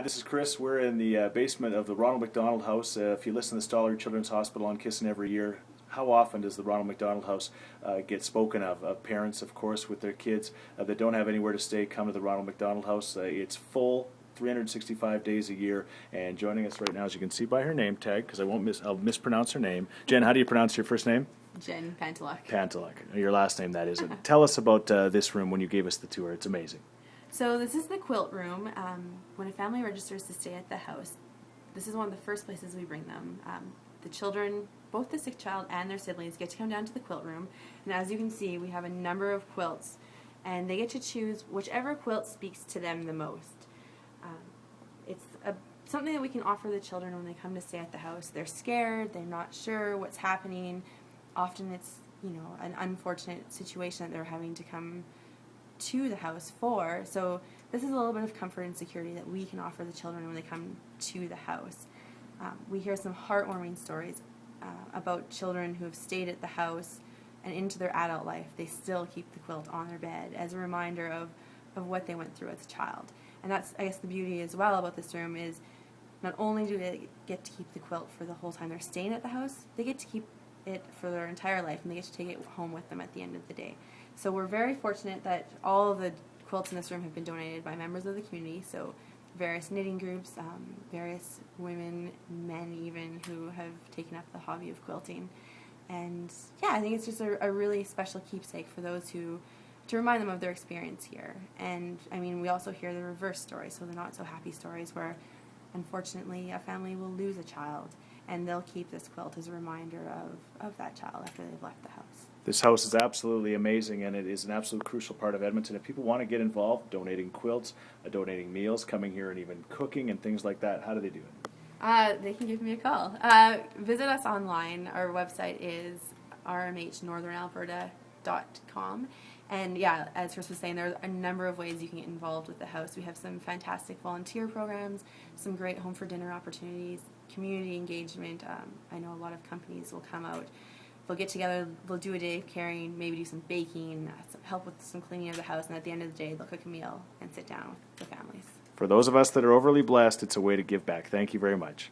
This is Chris. We're in the basement of the Ronald McDonald House. If you listen to Stoller Children's Hospital on Kissin every year, how often does the Ronald McDonald House get spoken of? Parents, of course, with their kids that don't have anywhere to stay, come to the Ronald McDonald House. It's full 365 days a year. And joining us right now, as you can see by her name tag, because I'll mispronounce her name. Jen, how do you pronounce your first name? Jenn Panteluk. Panteluk. Your last name, that is. Tell us about this room when you gave us the tour. It's amazing. So this is the quilt room. When a family registers to stay at the house, this is one of the first places we bring them. The children, both the sick child and their siblings, get to come down to the quilt room. And as you can see, we have a number of quilts, and they get to choose whichever quilt speaks to them the most. It's something that we can offer the children when they come to stay at the house. They're scared, they're not sure what's happening. Often it's, an unfortunate situation that they're having to come to the house for. So this is a little bit of comfort and security that we can offer the children when they come to the house. We hear some heartwarming stories about children who have stayed at the house and into their adult life. They still keep the quilt on their bed as a reminder of what they went through as a child. And that's, I guess, the beauty as well about this room is not only do they get to keep the quilt for the whole time they're staying at the house, they get to keep it for their entire life, and they get to take it home with them at the end of the day. So we're very fortunate that all of the quilts in this room have been donated by members of the community, so various knitting groups, various women, men even, who have taken up the hobby of quilting. And yeah, I think it's just a really special keepsake for those to remind them of their experience here. And I mean, we also hear the reverse stories, so the not so happy stories where unfortunately a family will lose a child, and they'll keep this quilt as a reminder of that child after they've left the house. This house is absolutely amazing, and it is an absolute crucial part of Edmonton. If people want to get involved, donating quilts, donating meals, coming here and even cooking and things like that, how do they do it? They can give me a call. Visit us online. Our website is rmhnorthernalberta.com. And yeah, as Chris was saying, there are a number of ways you can get involved with the house. We have some fantastic volunteer programs, some great home for dinner opportunities, community engagement. I know a lot of companies will come out. They'll get together, they'll do a day of caring, maybe do some baking, some help with some cleaning of the house, and at the end of the day, they'll cook a meal and sit down with the families. For those of us that are overly blessed, it's a way to give back. Thank you very much.